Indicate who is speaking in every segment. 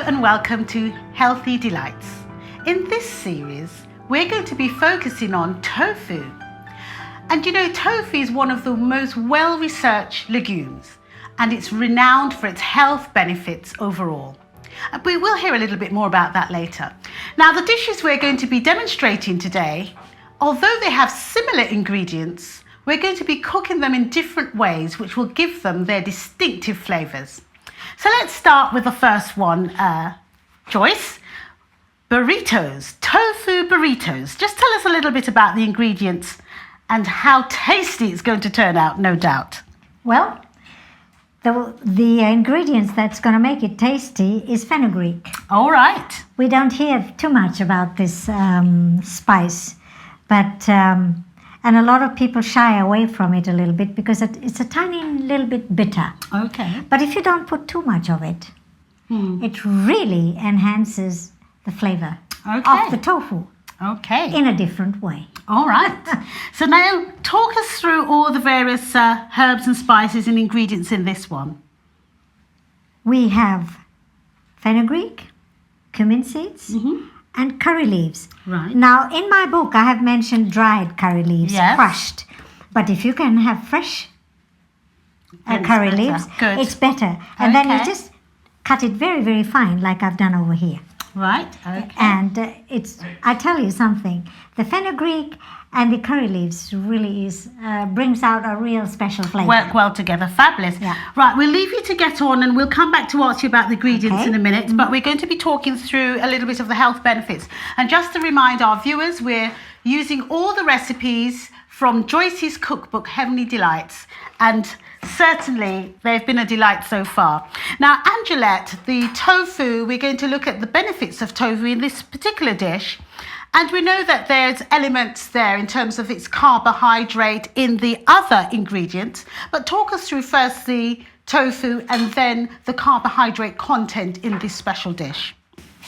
Speaker 1: and welcome to Healthy Delights. In this series, we're going to be focusing on tofu. And you know, tofu is one of the most well-researched legumes, and it's renowned for its health benefits overall. We will hear a little bit more about that later. Now, the dishes we're going to be demonstrating today, although they have similar ingredients, we're going to be cooking them in different ways, which will give them their distinctive flavours. So let's start with the first one, Joyce. Burritos, tofu burritos. Just tell us a little bit about the ingredients and how tasty it's going to turn out, no doubt.
Speaker 2: Well, the ingredients that's going to make it tasty is fenugreek.
Speaker 1: All right.
Speaker 2: We don't hear too much about this spice, but and a lot of people shy away from it a little bit because it's a tiny little bit bitter.
Speaker 1: Okay.
Speaker 2: But if you don't put too much of it, it really enhances the flavor of the tofu.
Speaker 1: Okay.
Speaker 2: In a different way.
Speaker 1: All right. So now talk us through all the various herbs and spices and ingredients in this one.
Speaker 2: We have fenugreek, cumin seeds, and curry leaves.
Speaker 1: Right.
Speaker 2: Now, in my book, I have mentioned dried curry leaves,
Speaker 1: Yes.
Speaker 2: crushed. But if you can have fresh
Speaker 1: Then it's
Speaker 2: curry
Speaker 1: better.
Speaker 2: leaves,
Speaker 1: Good.
Speaker 2: it's better. And then you
Speaker 1: Okay.
Speaker 2: just cut it very, very fine, like I've done over here.
Speaker 1: Right. Okay.
Speaker 2: And I tell you something, the fenugreek and the curry leaves really brings out a real special flavor.
Speaker 1: Work well together. Fabulous.
Speaker 2: Yeah.
Speaker 1: Right, we'll leave you to get on and we'll come back to ask you about the ingredients
Speaker 2: Okay.
Speaker 1: in a minute, but we're going to be talking through a little bit of the health benefits. And just to remind our viewers, we're using all the recipes from Joyce's cookbook, Heavenly Delights, and certainly they've been a delight so far. Now, Angelette, the tofu, we're going to look at the benefits of tofu in this particular dish. And we know that there's elements there in terms of its carbohydrate in the other ingredients. But talk us through first the tofu and then the carbohydrate content in this special dish.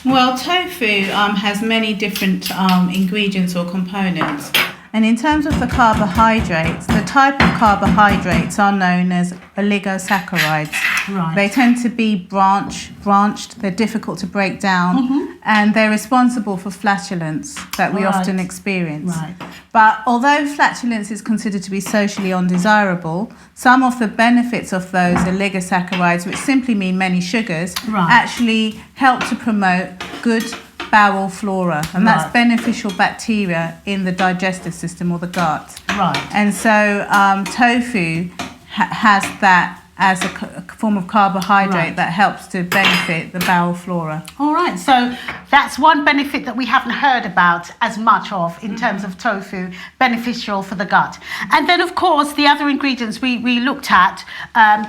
Speaker 3: Well, tofu has many different ingredients or components. And in terms of the carbohydrates, the type of carbohydrates are known as oligosaccharides.
Speaker 1: Right.
Speaker 3: They tend to be branched, they're difficult to break down, and they're responsible for flatulence that we
Speaker 1: Right.
Speaker 3: often experience.
Speaker 1: Right.
Speaker 3: But although flatulence is considered to be socially undesirable, some of the benefits of those oligosaccharides, which simply mean many sugars,
Speaker 1: Right.
Speaker 3: actually help to promote good bowel flora, and that's
Speaker 1: Right.
Speaker 3: beneficial bacteria in the digestive system or the gut.
Speaker 1: Right.
Speaker 3: And so tofu has that as a form of carbohydrate
Speaker 1: Right.
Speaker 3: that helps to benefit the bowel flora.
Speaker 1: All right, so that's one benefit that we haven't heard about as much of in terms of tofu, beneficial for the gut. And then, of course, the other ingredients we looked at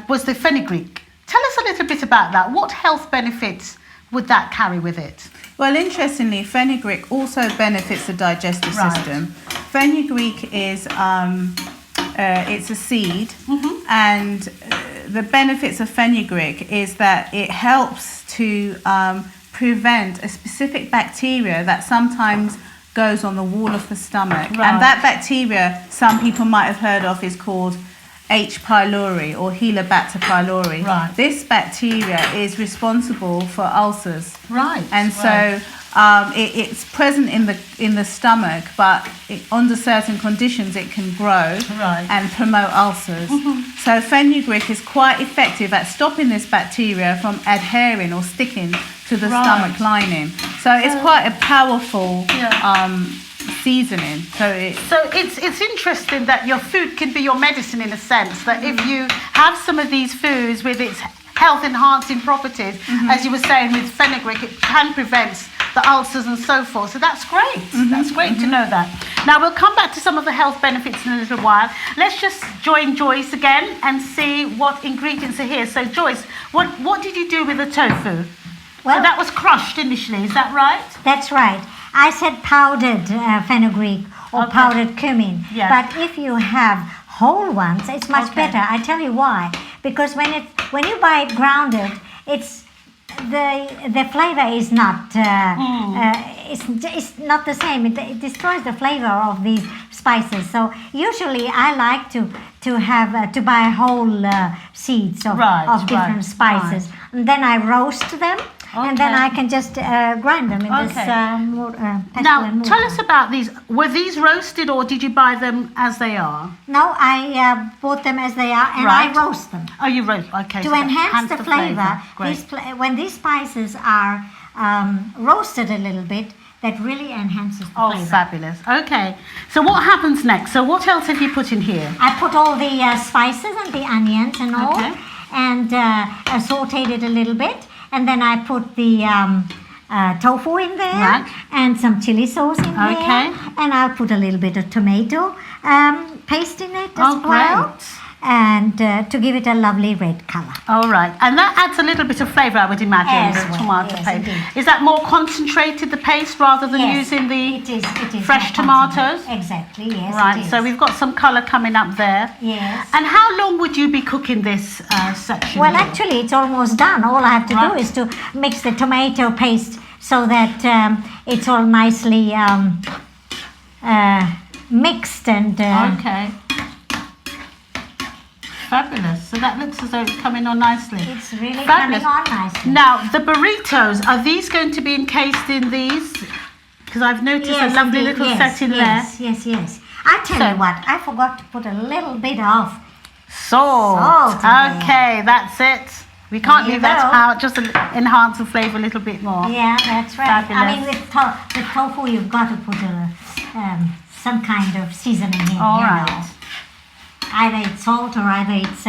Speaker 1: was the fenugreek. Tell us a little bit about that. What health benefits would that carry with it?
Speaker 3: Well, interestingly, fenugreek also benefits the digestive
Speaker 1: Right.
Speaker 3: system. Fenugreek is it's a seed, and the benefits of fenugreek is that it helps to prevent a specific bacteria that sometimes goes on the wall of the stomach.
Speaker 1: Right.
Speaker 3: And that bacteria, some people might have heard of, is called H. pylori or Helicobacter pylori.
Speaker 1: Right.
Speaker 3: This bacteria is responsible for ulcers.
Speaker 1: Right.
Speaker 3: And so it's present in the stomach, but under certain conditions it can grow
Speaker 1: Right.
Speaker 3: and promote ulcers. So fenugreek is quite effective at stopping this bacteria from adhering or sticking to the
Speaker 1: Right.
Speaker 3: stomach lining. So it's quite a powerful
Speaker 1: Yeah.
Speaker 3: seasoning. So
Speaker 1: it's interesting that your food can be your medicine in a sense, that if you have some of these foods with its health enhancing properties, as you were saying with fenugreek, it can prevent the ulcers and so forth. So that's great. That's great to know that. Now we'll come back to some of the health benefits in a little while. Let's just join Joyce again and see what ingredients are here. So Joyce, what did you do with the tofu?
Speaker 2: Well,
Speaker 1: So that was crushed initially, is that right?
Speaker 2: that's right. I said powdered fenugreek or
Speaker 1: Okay.
Speaker 2: powdered cumin.
Speaker 1: Yes.
Speaker 2: But if you have whole ones, it's much
Speaker 1: Okay.
Speaker 2: better. I tell you why. Because when you buy it grounded, it's the flavor is not it's not the same. It destroys the flavor of these spices. So usually I like to have to buy whole seeds of different spices, and then I roast them. and then I can just grind them in this pestle
Speaker 1: Now,
Speaker 2: and mortar.
Speaker 1: tell us about these. Were these roasted or did you buy them as they are?
Speaker 2: No, I bought them as they are, and
Speaker 1: Right.
Speaker 2: I roast them.
Speaker 1: Oh, you roast. Okay.
Speaker 2: To
Speaker 1: so
Speaker 2: enhance the flavor,
Speaker 1: Great.
Speaker 2: when these spices are roasted a little bit, that really enhances the
Speaker 1: Oh,
Speaker 2: flavor.
Speaker 1: fabulous. Okay. So what happens next? So what else have you put in here?
Speaker 2: I put all the spices and the onions and all,
Speaker 1: Okay.
Speaker 2: and I sauteed it a little bit, and then I put the tofu in there,
Speaker 1: Right.
Speaker 2: and some chili sauce in
Speaker 1: Okay.
Speaker 2: there, and I'll put a little bit of tomato paste in it as
Speaker 1: Oh,
Speaker 2: well,
Speaker 1: great.
Speaker 2: and to give it a lovely red color.
Speaker 1: All right. And that adds a little bit of flavour, I would imagine,
Speaker 2: As
Speaker 1: the
Speaker 2: well,
Speaker 1: tomato
Speaker 2: yes,
Speaker 1: paste.
Speaker 2: indeed.
Speaker 1: Is that more concentrated, the paste, rather than
Speaker 2: Yes,
Speaker 1: using the...
Speaker 2: it is
Speaker 1: fresh
Speaker 2: more concentrated.
Speaker 1: tomatoes?
Speaker 2: Exactly, yes.
Speaker 1: Right,
Speaker 2: it is.
Speaker 1: so we've got some colour coming up there.
Speaker 2: Yes.
Speaker 1: And how long would you be cooking this section?
Speaker 2: Well,
Speaker 1: here?
Speaker 2: actually, it's almost done. All I have to do
Speaker 1: Right.
Speaker 2: is to mix the tomato paste so that it's all nicely mixed and.
Speaker 1: Okay. Fabulous. So that looks as though it's coming on nicely.
Speaker 2: It's really
Speaker 1: Fabulous.
Speaker 2: coming on nicely.
Speaker 1: Now, the burritos, are these going to be encased in these? Because I've noticed a
Speaker 2: Yes,
Speaker 1: lovely
Speaker 2: indeed.
Speaker 1: little
Speaker 2: Yes,
Speaker 1: set in
Speaker 2: yes. I tell
Speaker 1: So-
Speaker 2: you what, I forgot to put a little bit of.
Speaker 1: there. Salt.
Speaker 2: Salt in there.
Speaker 1: Okay, that's it. We can't
Speaker 2: There
Speaker 1: leave
Speaker 2: you
Speaker 1: that
Speaker 2: go.
Speaker 1: out, just to enhance the flavour a little bit more.
Speaker 2: Yeah, that's right.
Speaker 1: Fabulous.
Speaker 2: I mean, with tofu, you've got to put some kind of seasoning in.
Speaker 1: All
Speaker 2: you
Speaker 1: right.
Speaker 2: know. Either it's salt or either it's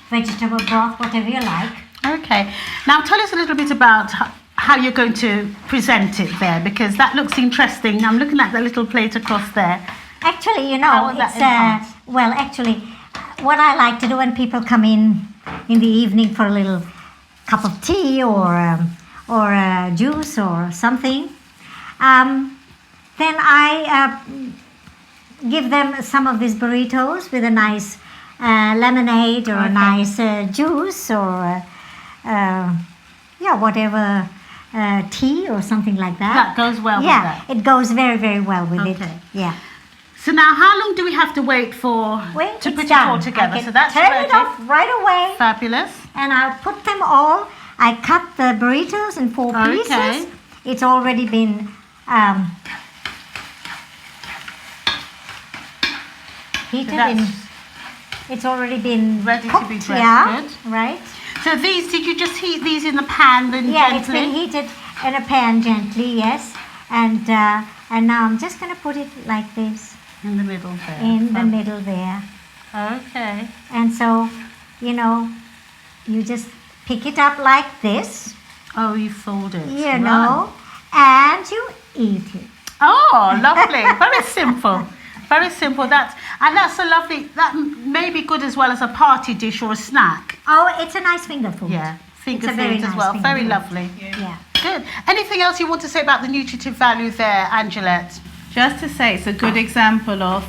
Speaker 2: vegetable broth, whatever you like.
Speaker 1: Okay. Now tell us a little bit about how you're going to present it there, because that looks interesting. I'm looking at the little plate across there.
Speaker 2: Actually, you
Speaker 1: How
Speaker 2: know,
Speaker 1: will that
Speaker 2: it's
Speaker 1: enhance?
Speaker 2: well, actually, what I like to do when people come in the evening for a little cup of tea or juice or something, then I give them some of these burritos with a nice lemonade or a
Speaker 1: Okay.
Speaker 2: nice juice or whatever tea or something like that.
Speaker 1: That goes well with
Speaker 2: Yeah,
Speaker 1: that.
Speaker 2: it goes very, very well with it.
Speaker 1: Okay.
Speaker 2: Yeah.
Speaker 1: So now how long do we have to wait for
Speaker 2: Wait,
Speaker 1: to
Speaker 2: it's
Speaker 1: put it
Speaker 2: done.
Speaker 1: all together?
Speaker 2: I can
Speaker 1: So that's
Speaker 2: turn
Speaker 1: ready.
Speaker 2: it off right away,
Speaker 1: Fabulous.
Speaker 2: and I'll put them all. I cut the burritos in 4
Speaker 1: Okay.
Speaker 2: pieces. It's already been heated in.
Speaker 1: That's
Speaker 2: It's already been
Speaker 1: ready to
Speaker 2: cooked,
Speaker 1: be dressed.
Speaker 2: yeah,
Speaker 1: Good.
Speaker 2: right.
Speaker 1: So these, did you just heat these in the pan then
Speaker 2: Yeah,
Speaker 1: gently?
Speaker 2: it's been heated in a pan gently, yes. And now I'm just going to put it like this
Speaker 1: In the middle there.
Speaker 2: in the middle there.
Speaker 1: Okay.
Speaker 2: And so, you know, you just pick it up like this,
Speaker 1: Oh, you fold it.
Speaker 2: you
Speaker 1: Right.
Speaker 2: know, and you eat it.
Speaker 1: Oh, lovely. Very simple. Very simple. That's a lovely, that may be good as well as a party dish or a snack.
Speaker 2: Oh, it's a nice finger food.
Speaker 1: Yeah. Finger
Speaker 2: It's a very
Speaker 1: foods as
Speaker 2: nice
Speaker 1: well.
Speaker 2: finger
Speaker 1: Very
Speaker 2: food.
Speaker 1: lovely.
Speaker 2: Yeah.
Speaker 1: Good. Anything else you want to say about the nutritive value there, Angelette?
Speaker 3: Just to say, it's a good example of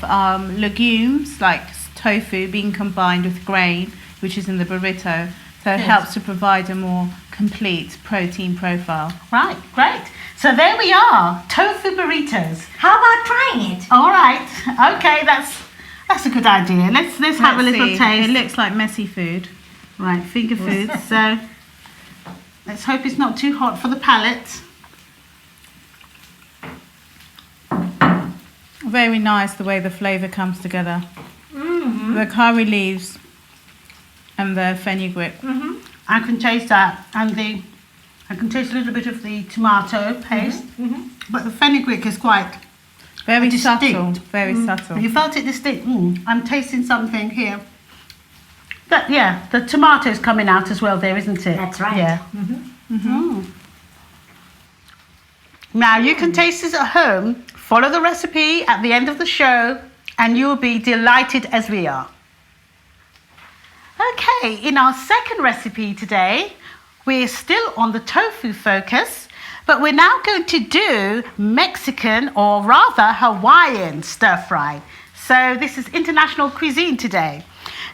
Speaker 3: legumes like tofu being combined with grain, which is in the burrito. So it
Speaker 1: Yes.
Speaker 3: helps to provide a more complete protein profile.
Speaker 1: Right, great. So there we are, tofu burritos.
Speaker 2: How about trying it?
Speaker 1: All right. Okay, that's a good idea. Let's have a
Speaker 3: Let's
Speaker 1: little
Speaker 3: see.
Speaker 1: taste.
Speaker 3: It looks like messy food.
Speaker 1: Right, finger foods. So let's hope it's not too hot for the palate.
Speaker 3: Very nice the way the flavour comes together.
Speaker 2: Mm-hmm.
Speaker 3: The curry leaves and the fenugreek.
Speaker 2: Mm-hmm.
Speaker 1: I can taste that, and I can taste a little bit of the tomato paste,
Speaker 2: Mm-hmm.
Speaker 1: but the fenugreek is quite
Speaker 3: Very
Speaker 1: distinct.
Speaker 3: subtle. Very subtle.
Speaker 1: You felt it distinct. I'm tasting something here. But yeah, the tomato's coming out as well there, isn't it?
Speaker 2: That's right.
Speaker 1: Yeah.
Speaker 2: Mm-hmm.
Speaker 1: Now you can taste this at home. Follow the recipe at the end of the show, and you'll be delighted as we are. Okay, in our second recipe today, we're still on the tofu focus, but we're now going to do Mexican, or rather Hawaiian stir fry. So this is international cuisine today.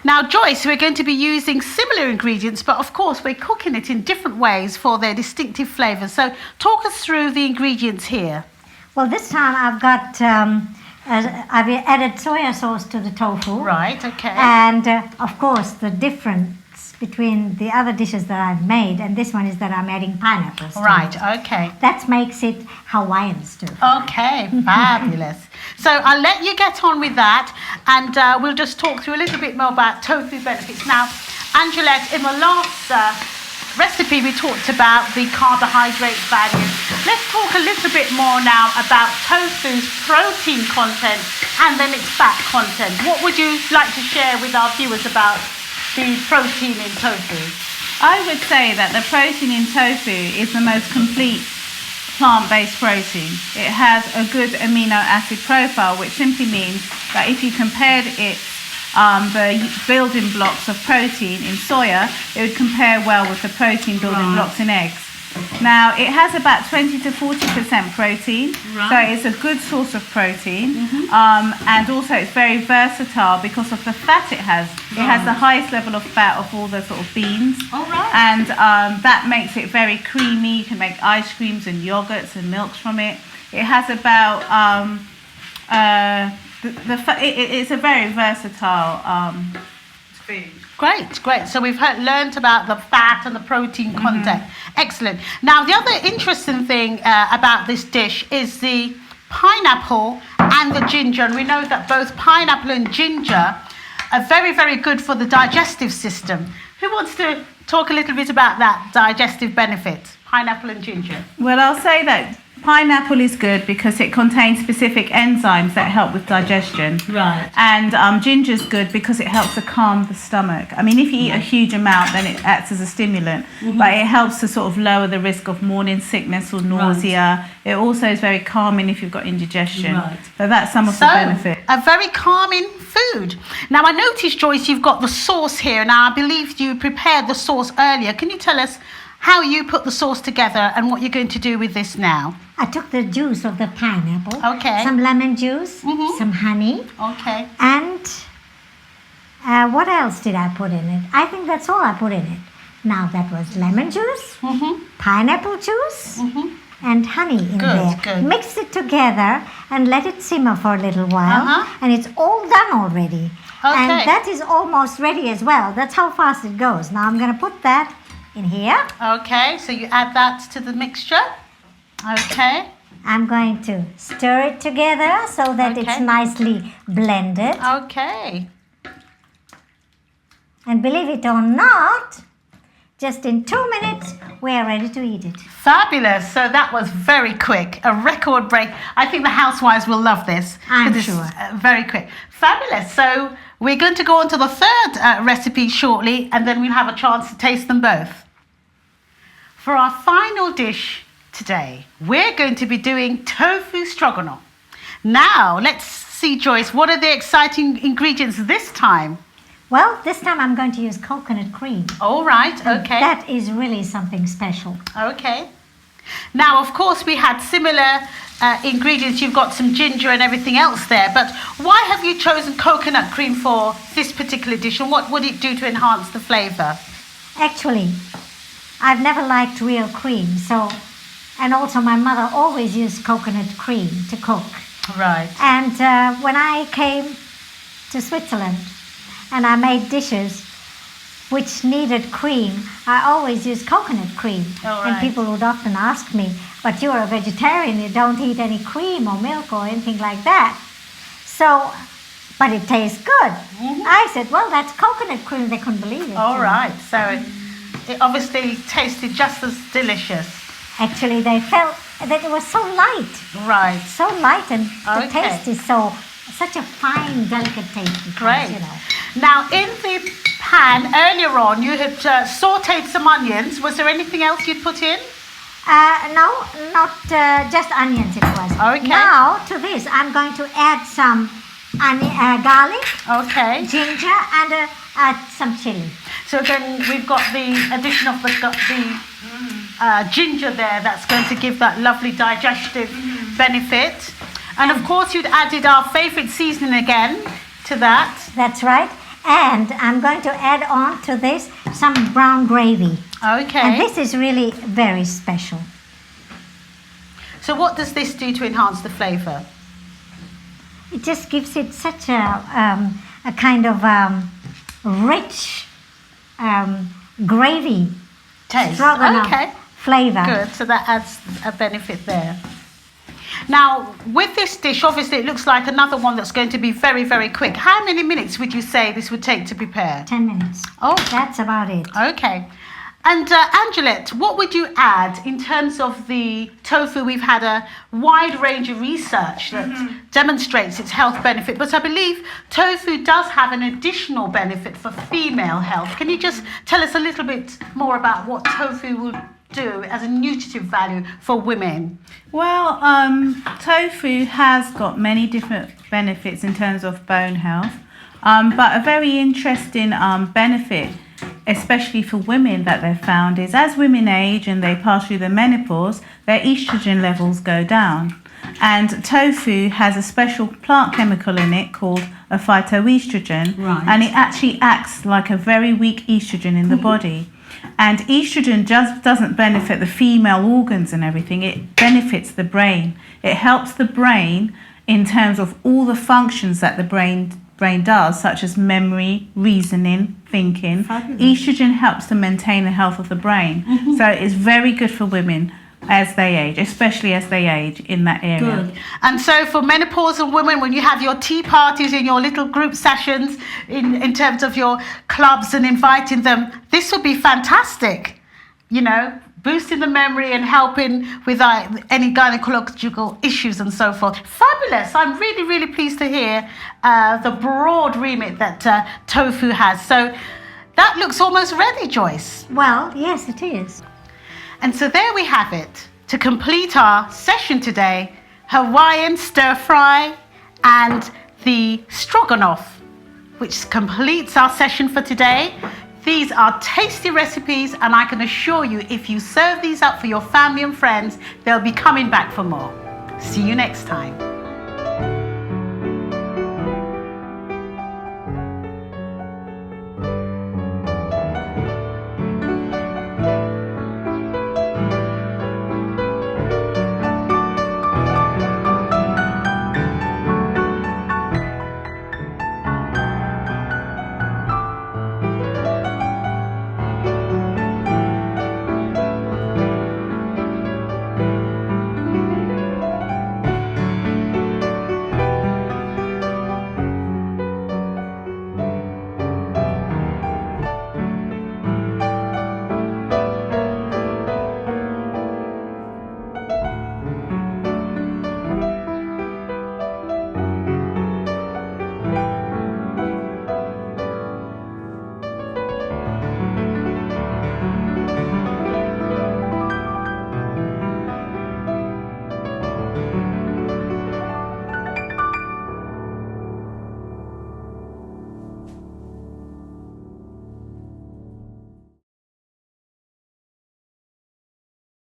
Speaker 1: Now, Joyce, we're going to be using similar ingredients, but of course we're cooking it in different ways for their distinctive flavours. So talk us through the ingredients here.
Speaker 2: Well, this time I've got, I've added soya sauce to the tofu.
Speaker 1: Right, okay.
Speaker 2: And of course, the different between the other dishes that I've made and this one is that I'm adding pineapples to
Speaker 1: Right,
Speaker 2: it.
Speaker 1: okay.
Speaker 2: That makes it Hawaiian stew.
Speaker 1: Okay, fabulous. So I'll let you get on with that, and we'll just talk through a little bit more about tofu benefits. Now, Angelette, in the last recipe we talked about the carbohydrate value. Let's talk a little bit more now about tofu's protein content and then its fat content. What would you like to share with our viewers about the protein in tofu?
Speaker 3: I would say that the protein in tofu is the most complete plant-based protein. It has a good amino acid profile, which simply means that if you compared it, the building blocks of protein in soya, it would compare well with the protein building blocks in eggs. Now, it has about 20 to 40% protein, so it's a good source of protein, and also it's very versatile because of the fat it has. It has the highest level of fat of all the sort of beans, and that makes it very creamy. You can make ice creams and yogurts and milks from it. It has about it's a very versatile food.
Speaker 1: Great, great. So we've learned about the fat and the protein content. Excellent. Now, the other interesting thing about this dish is the pineapple and the ginger. And we know that both pineapple and ginger are very, very good for the digestive system. Who wants to talk a little bit about that digestive benefit, pineapple and ginger?
Speaker 3: Well, I'll say that pineapple is good because it contains specific enzymes that help with digestion.
Speaker 1: Right.
Speaker 3: And ginger's good because it helps to calm the stomach. I mean, if you eat a huge amount, then it acts as a stimulant, but it helps to sort of lower the risk of morning sickness or nausea. It also is very calming if you've got indigestion.
Speaker 1: Right.
Speaker 3: So that's some of the benefits.
Speaker 1: A very calming food. Now, I noticed, Joyce, you've got the sauce here. Now, I believe you prepared the sauce earlier. Can you tell us how you put the sauce together and what you're going to do with this now?
Speaker 2: I took the juice of the pineapple,
Speaker 1: Okay.
Speaker 2: some lemon juice, some honey,
Speaker 1: Okay.
Speaker 2: and what else did I put in it? I think that's all I put in it. Now that was lemon juice, pineapple juice, and honey in there.
Speaker 1: Good.
Speaker 2: Mix it together and let it simmer for a little while, and it's all done already.
Speaker 1: Okay.
Speaker 2: And that is almost ready as well. That's how fast it goes. Now I'm going to put that in here.
Speaker 1: Okay, so you add that to the mixture. Okay.
Speaker 2: I'm going to stir it together so that it's nicely blended.
Speaker 1: Okay.
Speaker 2: And believe it or not, just in 2 minutes, we are ready to eat it.
Speaker 1: Fabulous. So that was very quick. A record break. I think the housewives will love this.
Speaker 2: I'm
Speaker 1: 'cause
Speaker 2: sure.
Speaker 1: It's, very quick. Fabulous. So we're going to go on to the third recipe shortly, and then we'll have a chance to taste them both. For our final dish today, we're going to be doing tofu stroganoff. Now, let's see, Joyce, what are the exciting ingredients this time?
Speaker 2: Well, this time I'm going to use coconut cream.
Speaker 1: All right, okay.
Speaker 2: That is really something special.
Speaker 1: Okay. Now, of course, we had similar ingredients. You've got some ginger and everything else there, but why have you chosen coconut cream for this particular dish, and what would it do to enhance the flavour?
Speaker 2: Actually, I've never liked real cream, and also my mother always used coconut cream to cook.
Speaker 1: Right.
Speaker 2: And when I came to Switzerland and I made dishes which needed cream, I always used coconut cream.
Speaker 1: Oh,
Speaker 2: And
Speaker 1: right.
Speaker 2: people would often ask me, but you're a vegetarian, you don't eat any cream or milk or anything like that. So, but it tastes good. I said, well, that's coconut cream. They couldn't believe it.
Speaker 1: All right. So it obviously tasted just as delicious.
Speaker 2: Actually, they felt that it was so light.
Speaker 1: Right.
Speaker 2: So light, and the
Speaker 1: Okay.
Speaker 2: taste is such a fine, delicate taste. Because,
Speaker 1: Great.
Speaker 2: You know.
Speaker 1: Now, in the pan earlier on, you had sautéed some onions. Was there anything else you'd put in?
Speaker 2: No, not just onions. It was.
Speaker 1: Okay.
Speaker 2: Now to this, I'm going to add some garlic,
Speaker 1: Okay.
Speaker 2: ginger, and some chili.
Speaker 1: So then we've got the addition of the ginger there. That's going to give that lovely digestive benefit. And of course, you'd added our favourite seasoning again to that.
Speaker 2: That's right. And I'm going to add on to this some brown gravy.
Speaker 1: Okay.
Speaker 2: And this is really very special.
Speaker 1: So what does this do to enhance the flavour?
Speaker 2: It just gives it such a kind of rich gravy,
Speaker 1: Taste.
Speaker 2: stroganoff
Speaker 1: Okay.
Speaker 2: flavor.
Speaker 1: Good. So that adds a benefit there. Now, with this dish, obviously it looks like another one that's going to be very, very quick. How many minutes would you say this would take to prepare?
Speaker 2: 10 minutes.
Speaker 1: Oh,
Speaker 2: That's about it.
Speaker 1: okay. And Angelette, what would you add in terms of the tofu? We've had a wide range of research that demonstrates its health benefit, but I believe tofu does have an additional benefit for female health. Can you just tell us a little bit more about what tofu will do as a nutritive value for women?
Speaker 3: Well, tofu has got many different benefits in terms of bone health, but a very interesting benefit, especially for women, that they've found is as women age and they pass through the menopause, their estrogen levels go down. And tofu has a special plant chemical in it called a phytoestrogen,
Speaker 1: Right.
Speaker 3: and it actually acts like a very weak estrogen in the body. And estrogen just doesn't benefit the female organs and everything, it benefits the brain. It helps the brain in terms of all the functions that the brain does, such as memory, reasoning, thinking.
Speaker 1: Fabulous.
Speaker 3: Estrogen helps to maintain the health of the brain. So it's very good for women as they age, especially as they age in that area.
Speaker 1: Good. And so for menopausal women, when you have your tea parties and your little group sessions in terms of your clubs and inviting them, this would be fantastic, you know, boosting the memory and helping with any gynecological issues and so forth. Fabulous. I'm really, really pleased to hear the broad remit that tofu has. So that looks almost ready, Joyce.
Speaker 2: Well, yes, it is.
Speaker 1: And so there we have it. To complete our session today, Hawaiian stir fry and the stroganoff, which completes our session for today. These are tasty recipes, and I can assure you, if you serve these up for your family and friends, they'll be coming back for more. See you next time.